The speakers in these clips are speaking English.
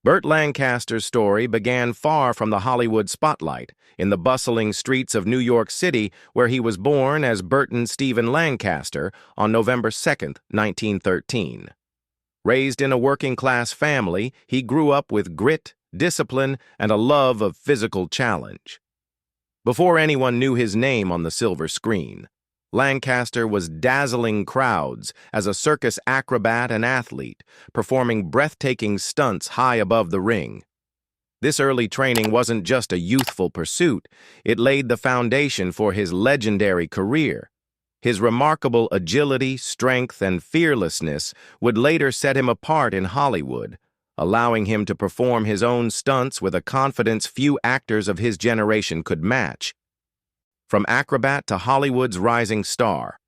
Burt Lancaster's story began far from the Hollywood spotlight, in the bustling streets of New York City, where he was born as Burton Stephen Lancaster on November 2, 1913. Raised in a working-class family, he grew up with grit, discipline, and a love of physical challenge. Before anyone knew his name on the silver screen, Lancaster was dazzling crowds as a circus acrobat and athlete, performing breathtaking stunts high above the ring. This early training wasn't just a youthful pursuit, it laid the foundation for his legendary career. His remarkable agility, strength, and fearlessness would later set him apart in Hollywood, allowing him to perform his own stunts with a confidence few actors of his generation could match. From acrobat to Hollywood's rising star.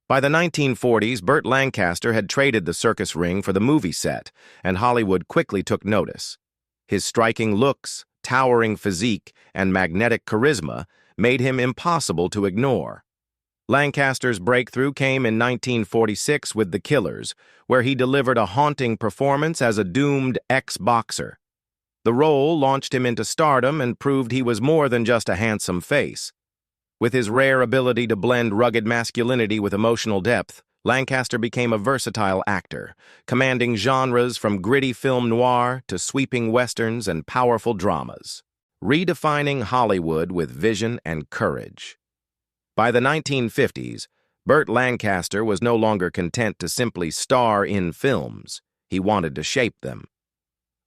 By the 1940s, Burt Lancaster had traded the circus ring for the movie set, and Hollywood quickly took notice. His striking looks, towering physique, and magnetic charisma made him impossible to ignore. Lancaster's breakthrough came in 1946 with The Killers, where he delivered a haunting performance as a doomed ex-boxer. The role launched him into stardom and proved he was more than just a handsome face. With his rare ability to blend rugged masculinity with emotional depth, Lancaster became a versatile actor, commanding genres from gritty film noir to sweeping westerns and powerful dramas, redefining Hollywood with vision and courage. By the 1950s, Burt Lancaster was no longer content to simply star in films. He wanted to shape them.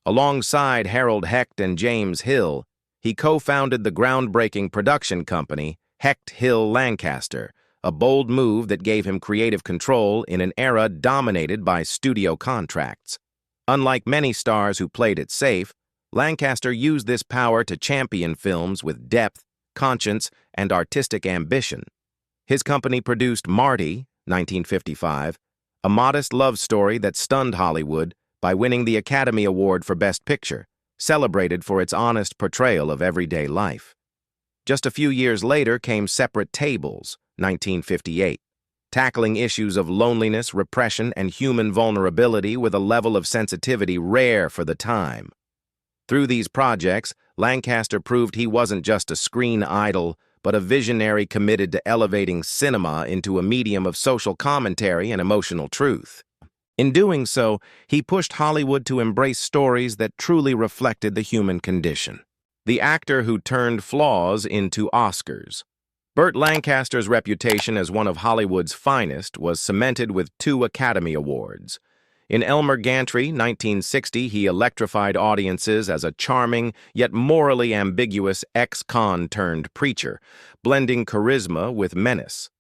Alongside Harold Hecht and James Hill, he co-founded the groundbreaking production company Hecht Hill Lancaster, a bold move that gave him creative control in an era dominated by studio contracts. Unlike many stars who played it safe, Lancaster used this power to champion films with depth, conscience, and artistic ambition. His company produced Marty, 1955, a modest love story that stunned Hollywood by winning the Academy Award for Best Picture, celebrated for its honest portrayal of everyday life. Just a few years later came Separate Tables, 1958, tackling issues of loneliness, repression, and human vulnerability with a level of sensitivity rare for the time. Through these projects, Lancaster proved he wasn't just a screen idol, but a visionary committed to elevating cinema into a medium of social commentary and emotional truth. In doing so, he pushed Hollywood to embrace stories that truly reflected the human condition. The actor who turned flaws into Oscars. Burt Lancaster's reputation as one of Hollywood's finest was cemented with 2 Academy Awards. In Elmer Gantry, 1960, he electrified audiences as a charming, yet morally ambiguous ex-con turned preacher, blending charisma with menace.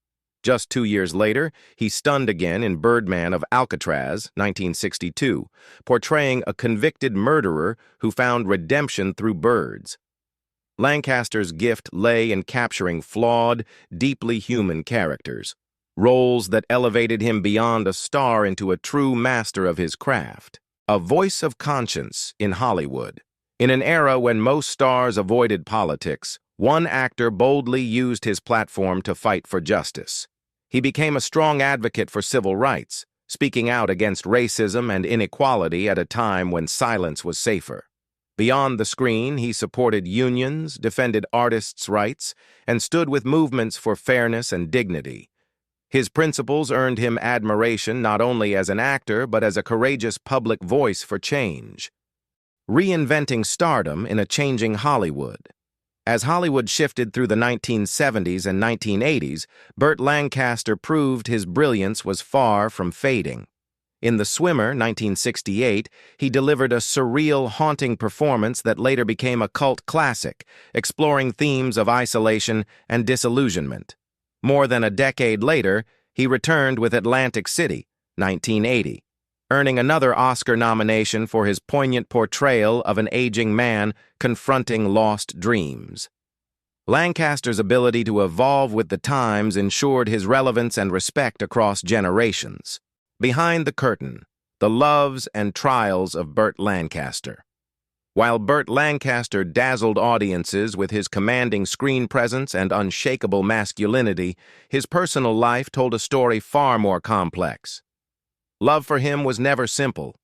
Just 2 years later, he stunned again in Birdman of Alcatraz, 1962, portraying a convicted murderer who found redemption through birds. Lancaster's gift lay in capturing flawed, deeply human characters, roles that elevated him beyond a star into a true master of his craft. A voice of conscience in Hollywood. In an era when most stars avoided politics, one actor boldly used his platform to fight for justice. He became a strong advocate for civil rights, speaking out against racism and inequality at a time when silence was safer. Beyond the screen, he supported unions, defended artists' rights, and stood with movements for fairness and dignity. His principles earned him admiration not only as an actor but as a courageous public voice for change. Reinventing stardom in a changing Hollywood. As Hollywood shifted through the 1970s and 1980s, Burt Lancaster proved his brilliance was far from fading. In The Swimmer, 1968, he delivered a surreal, haunting performance that later became a cult classic, exploring themes of isolation and disillusionment. More than a decade later, he returned with Atlantic City, 1980, earning another Oscar nomination for his poignant portrayal of an aging man confronting lost dreams. Lancaster's ability to evolve with the times ensured his relevance and respect across generations. Behind the curtain, the loves and trials of Burt Lancaster. While Burt Lancaster dazzled audiences with his commanding screen presence and unshakable masculinity, his personal life told a story far more complex. Love for him was never simple.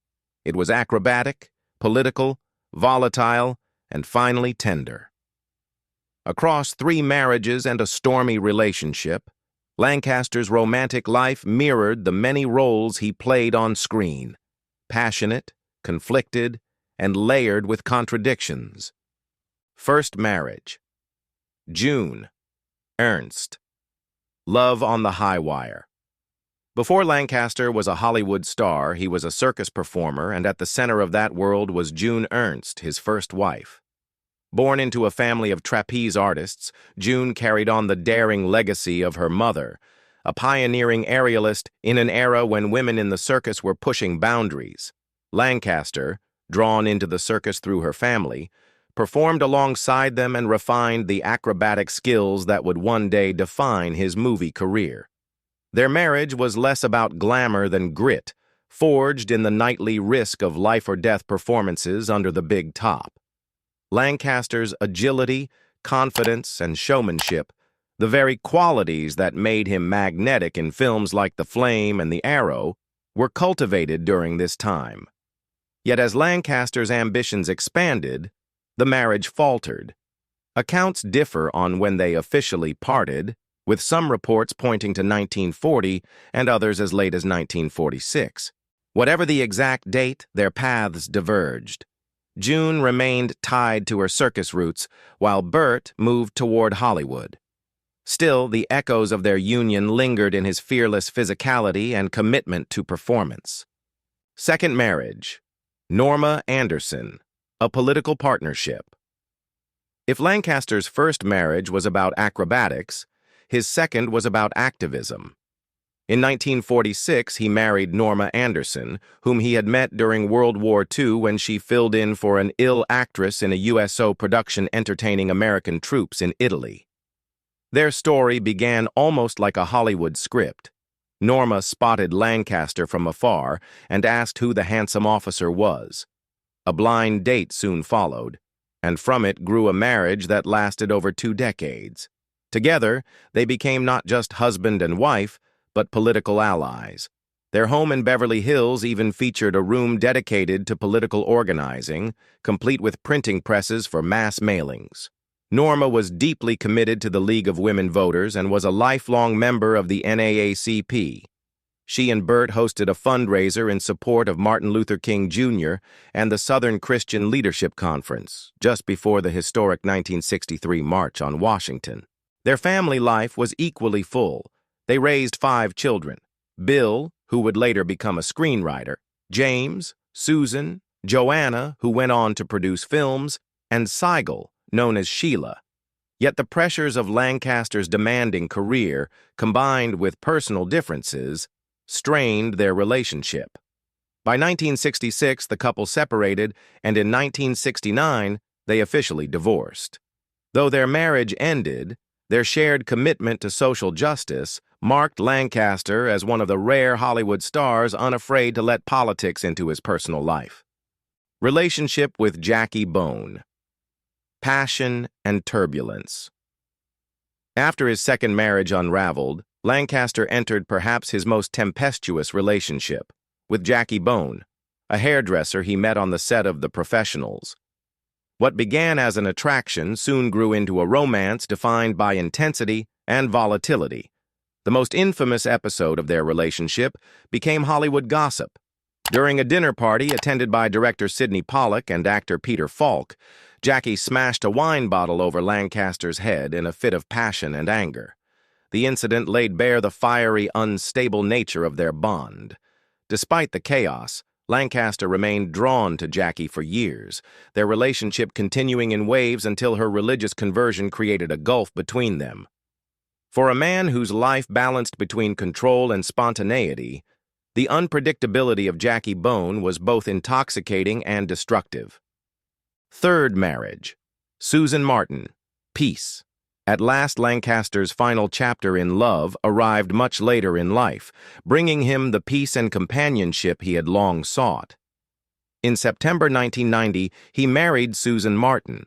It was acrobatic, political, volatile, and finally tender. Across 3 marriages and a stormy relationship, Lancaster's romantic life mirrored the many roles he played on screen: passionate, conflicted, and layered with contradictions. First marriage. June. Ernst. Love on the high wire. Before Lancaster was a Hollywood star, he was a circus performer, and at the center of that world was June Ernst, his first wife. Born into a family of trapeze artists, June carried on the daring legacy of her mother, a pioneering aerialist in an era when women in the circus were pushing boundaries. Lancaster, drawn into the circus through her family, performed alongside them and refined the acrobatic skills that would one day define his movie career. Their marriage was less about glamour than grit, forged in the nightly risk of life-or-death performances under the big top. Lancaster's agility, confidence, and showmanship, the very qualities that made him magnetic in films like The Flame and The Arrow, were cultivated during this time. Yet as Lancaster's ambitions expanded, the marriage faltered. Accounts differ on when they officially parted, with some reports pointing to 1940 and others as late as 1946. Whatever the exact date, their paths diverged. June remained tied to her circus roots, while Burt moved toward Hollywood. Still, the echoes of their union lingered in his fearless physicality and commitment to performance. Second marriage. Norma Anderson. A political partnership. If Lancaster's first marriage was about acrobatics, his second was about activism. In 1946, he married Norma Anderson, whom he had met during World War II when she filled in for an ill actress in a USO production entertaining American troops in Italy. Their story began almost like a Hollywood script. Norma spotted Lancaster from afar and asked who the handsome officer was. A blind date soon followed, and from it grew a marriage that lasted over 2 decades. Together, they became not just husband and wife, but political allies. Their home in Beverly Hills even featured a room dedicated to political organizing, complete with printing presses for mass mailings. Norma was deeply committed to the League of Women Voters and was a lifelong member of the NAACP. She and Burt hosted a fundraiser in support of Martin Luther King Jr. and the Southern Christian Leadership Conference, just before the historic 1963 March on Washington. Their family life was equally full. They raised 5 children: Bill, who would later become a screenwriter, James, Susan, Joanna, who went on to produce films, and Sigel, known as Sheila. Yet the pressures of Lancaster's demanding career, combined with personal differences, strained their relationship. By 1966, the couple separated, and in 1969, they officially divorced. Though their marriage ended, their shared commitment to social justice marked Lancaster as one of the rare Hollywood stars unafraid to let politics into his personal life. Relationship with Jackie Bone. Passion and turbulence. After his second marriage unraveled, Lancaster entered perhaps his most tempestuous relationship, with Jackie Bone, a hairdresser he met on the set of The Professionals. What began as an attraction soon grew into a romance defined by intensity and volatility. The most infamous episode of their relationship became Hollywood gossip. During a dinner party attended by director Sidney Pollack and actor Peter Falk, Jackie smashed a wine bottle over Lancaster's head in a fit of passion and anger. The incident laid bare the fiery, unstable nature of their bond. Despite the chaos, Lancaster remained drawn to Jackie for years, their relationship continuing in waves until her religious conversion created a gulf between them. For a man whose life balanced between control and spontaneity, the unpredictability of Jackie Bone was both intoxicating and destructive. Third marriage. Susan Martin. Peace. At last, Lancaster's final chapter in love arrived much later in life, bringing him the peace and companionship he had long sought. In September 1990, he married Susan Martin.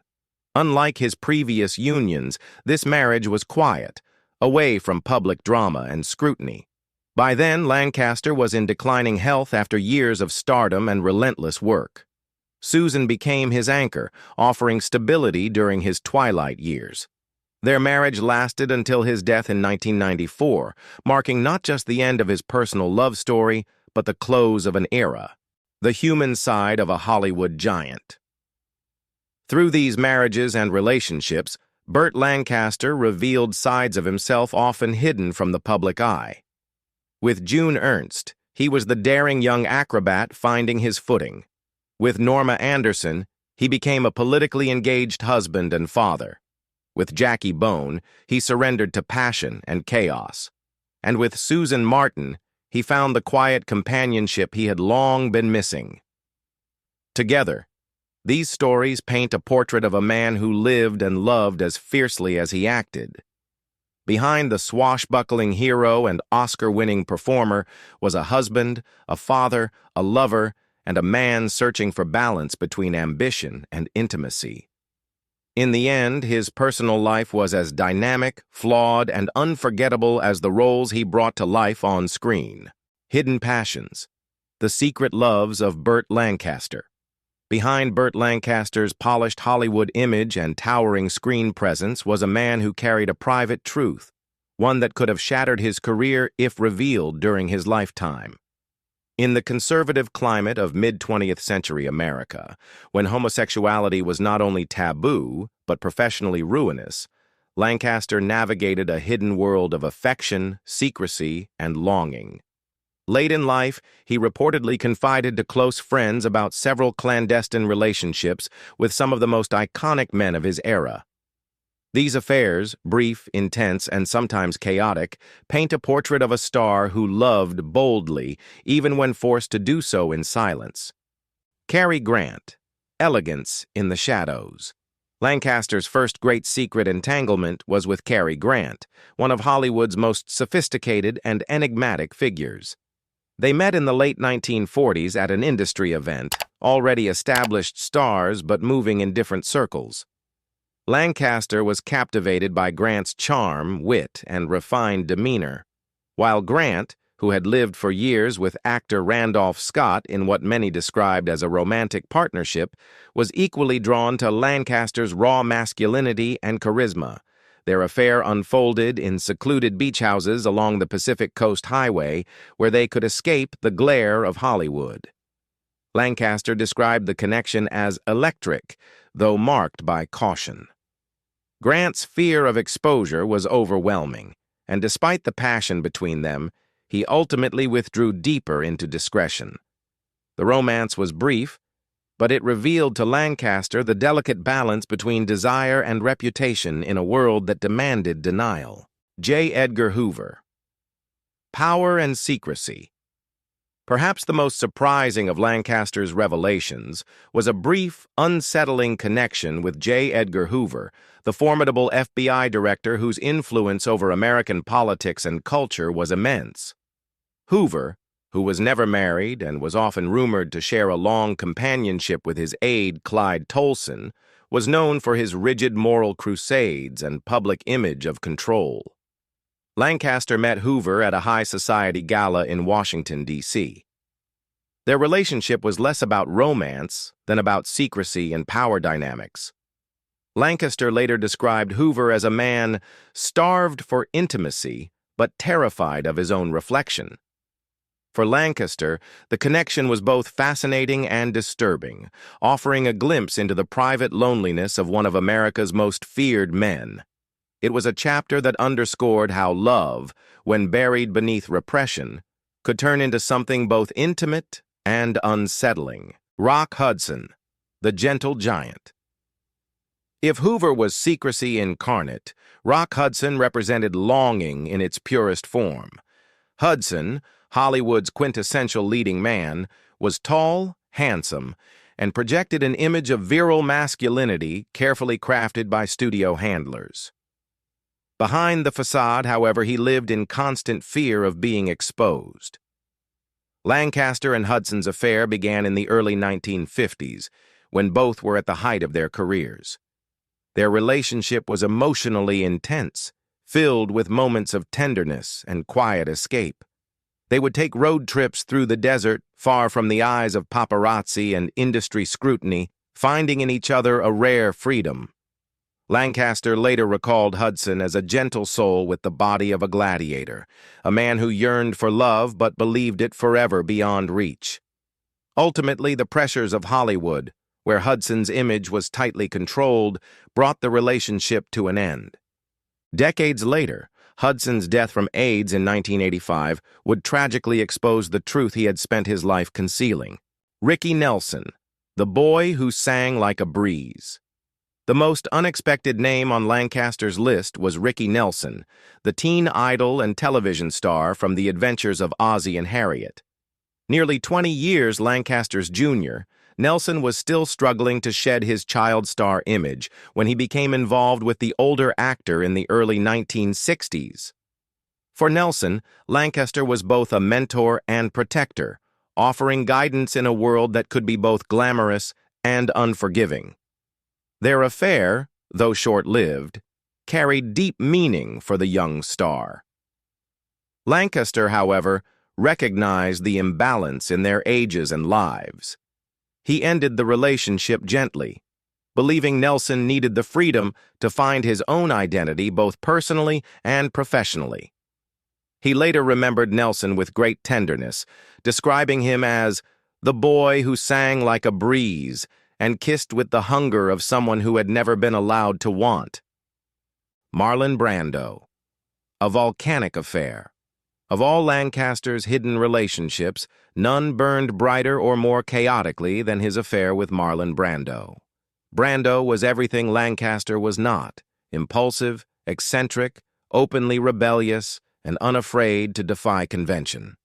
Unlike his previous unions, this marriage was quiet, away from public drama and scrutiny. By then, Lancaster was in declining health after years of stardom and relentless work. Susan became his anchor, offering stability during his twilight years. Their marriage lasted until his death in 1994, marking not just the end of his personal love story, but the close of an era, the human side of a Hollywood giant. Through these marriages and relationships, Burt Lancaster revealed sides of himself often hidden from the public eye. With June Ernst, he was the daring young acrobat finding his footing. With Norma Anderson, he became a politically engaged husband and father. With Jackie Bone, he surrendered to passion and chaos. And with Susan Martin, he found the quiet companionship he had long been missing. Together, these stories paint a portrait of a man who lived and loved as fiercely as he acted. Behind the swashbuckling hero and Oscar-winning performer was a husband, a father, a lover, and a man searching for balance between ambition and intimacy. In the end, his personal life was as dynamic, flawed, and unforgettable as the roles he brought to life on screen. Hidden Passions, The Secret Loves of Burt Lancaster. Behind Burt Lancaster's polished Hollywood image and towering screen presence was a man who carried a private truth, one that could have shattered his career if revealed during his lifetime. In the conservative climate of mid-20th century America, when homosexuality was not only taboo, but professionally ruinous, Lancaster navigated a hidden world of affection, secrecy, and longing. Late in life, he reportedly confided to close friends about several clandestine relationships with some of the most iconic men of his era. These affairs, brief, intense, and sometimes chaotic, paint a portrait of a star who loved boldly, even when forced to do so in silence. Cary Grant, Elegance in the Shadows. Lancaster's first great secret entanglement was with Cary Grant, one of Hollywood's most sophisticated and enigmatic figures. They met in the late 1940s at an industry event, already established stars but moving in different circles. Lancaster was captivated by Grant's charm, wit, and refined demeanor, while Grant, who had lived for years with actor Randolph Scott in what many described as a romantic partnership, was equally drawn to Lancaster's raw masculinity and charisma. Their affair unfolded in secluded beach houses along the Pacific Coast Highway, where they could escape the glare of Hollywood. Lancaster described the connection as electric, though marked by caution. Grant's fear of exposure was overwhelming, and despite the passion between them, he ultimately withdrew deeper into discretion. The romance was brief, but it revealed to Lancaster the delicate balance between desire and reputation in a world that demanded denial. J. Edgar Hoover. Power and Secrecy. Perhaps the most surprising of Lancaster's revelations was a brief, unsettling connection with J. Edgar Hoover, the formidable FBI director whose influence over American politics and culture was immense. Hoover, who was never married and was often rumored to share a long companionship with his aide Clyde Tolson, was known for his rigid moral crusades and public image of control. Lancaster met Hoover at a high society gala in Washington, D.C. Their relationship was less about romance than about secrecy and power dynamics. Lancaster later described Hoover as a man starved for intimacy but terrified of his own reflection. For Lancaster, the connection was both fascinating and disturbing, offering a glimpse into the private loneliness of one of America's most feared men. It was a chapter that underscored how love, when buried beneath repression, could turn into something both intimate and unsettling. Rock Hudson, The Gentle Giant. If Hoover was secrecy incarnate, Rock Hudson represented longing in its purest form. Hudson, Hollywood's quintessential leading man, was tall, handsome, and projected an image of virile masculinity carefully crafted by studio handlers. Behind the facade, however, he lived in constant fear of being exposed. Lancaster and Hudson's affair began in the early 1950s, when both were at the height of their careers. Their relationship was emotionally intense, filled with moments of tenderness and quiet escape. They would take road trips through the desert, far from the eyes of paparazzi and industry scrutiny, finding in each other a rare freedom. Lancaster later recalled Hudson as a gentle soul with the body of a gladiator, a man who yearned for love but believed it forever beyond reach. Ultimately, the pressures of Hollywood, where Hudson's image was tightly controlled, brought the relationship to an end. Decades later, Hudson's death from AIDS in 1985 would tragically expose the truth he had spent his life concealing. Ricky Nelson, the boy who sang like a breeze. The most unexpected name on Lancaster's list was Ricky Nelson, the teen idol and television star from The Adventures of Ozzie and Harriet. Nearly 20 years Lancaster's junior, Nelson was still struggling to shed his child star image when he became involved with the older actor in the early 1960s. For Nelson, Lancaster was both a mentor and protector, offering guidance in a world that could be both glamorous and unforgiving. Their affair, though short-lived, carried deep meaning for the young star. Lancaster, however, recognized the imbalance in their ages and lives. He ended the relationship gently, believing Nelson needed the freedom to find his own identity both personally and professionally. He later remembered Nelson with great tenderness, describing him as the boy who sang like a breeze and kissed with the hunger of someone who had never been allowed to want. Marlon Brando. A volcanic affair. Of all Lancaster's hidden relationships, none burned brighter or more chaotically than his affair with Marlon Brando. Brando was everything Lancaster was not: impulsive, eccentric, openly rebellious, and unafraid to defy convention.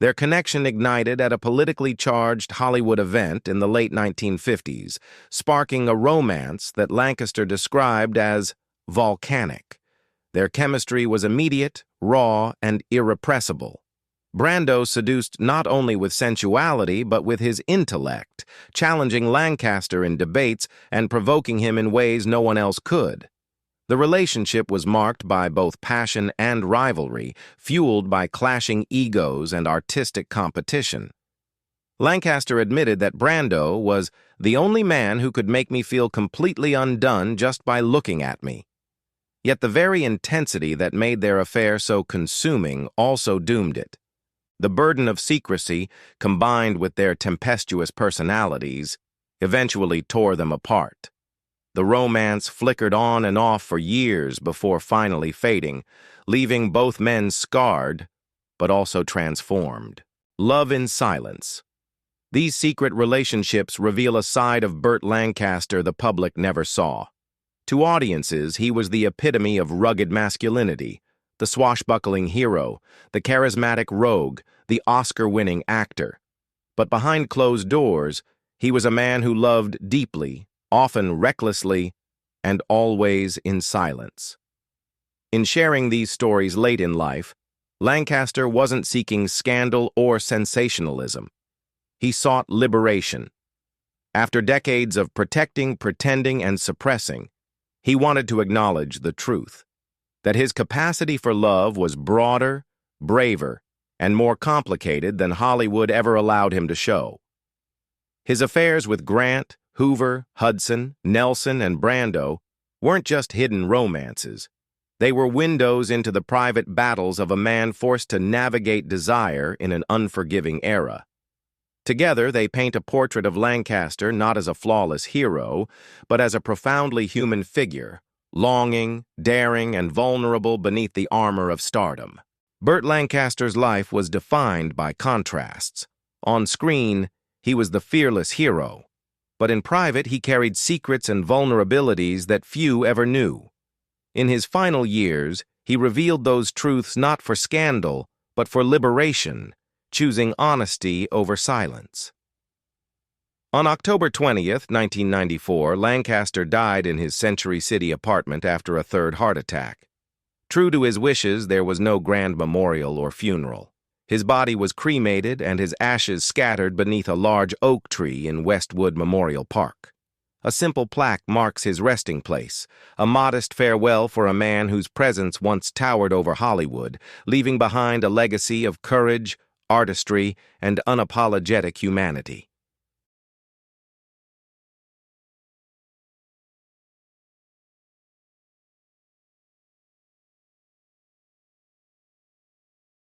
Their connection ignited at a politically charged Hollywood event in the late 1950s, sparking a romance that Lancaster described as volcanic. Their chemistry was immediate, raw, and irrepressible. Brando seduced not only with sensuality but with his intellect, challenging Lancaster in debates and provoking him in ways no one else could. The relationship was marked by both passion and rivalry, fueled by clashing egos and artistic competition. Lancaster admitted that Brando was the only man who could make me feel completely undone just by looking at me. Yet the very intensity that made their affair so consuming also doomed it. The burden of secrecy, combined with their tempestuous personalities, eventually tore them apart. The romance flickered on and off for years before finally fading, leaving both men scarred, but also transformed. Love in silence. These secret relationships reveal a side of Burt Lancaster the public never saw. To audiences, he was the epitome of rugged masculinity, the swashbuckling hero, the charismatic rogue, the Oscar-winning actor. But behind closed doors, he was a man who loved deeply, often recklessly, and always in silence. In sharing these stories late in life, Lancaster wasn't seeking scandal or sensationalism. He sought liberation. After decades of protecting, pretending, and suppressing, he wanted to acknowledge the truth, that his capacity for love was broader, braver, and more complicated than Hollywood ever allowed him to show. His affairs with Grant, Hoover, Hudson, Nelson, and Brando weren't just hidden romances. They were windows into the private battles of a man forced to navigate desire in an unforgiving era. Together, they paint a portrait of Lancaster not as a flawless hero, but as a profoundly human figure, longing, daring, and vulnerable beneath the armor of stardom. Burt Lancaster's life was defined by contrasts. On screen, he was the fearless hero, but in private he carried secrets and vulnerabilities that few ever knew. In his final years, he revealed those truths not for scandal, but for liberation, choosing honesty over silence. On October 20th, 1994, Lancaster died in his Century City apartment after a third heart attack. True to his wishes, there was no grand memorial or funeral. His body was cremated and his ashes scattered beneath a large oak tree in Westwood Memorial Park. A simple plaque marks his resting place, a modest farewell for a man whose presence once towered over Hollywood, leaving behind a legacy of courage, artistry, and unapologetic humanity.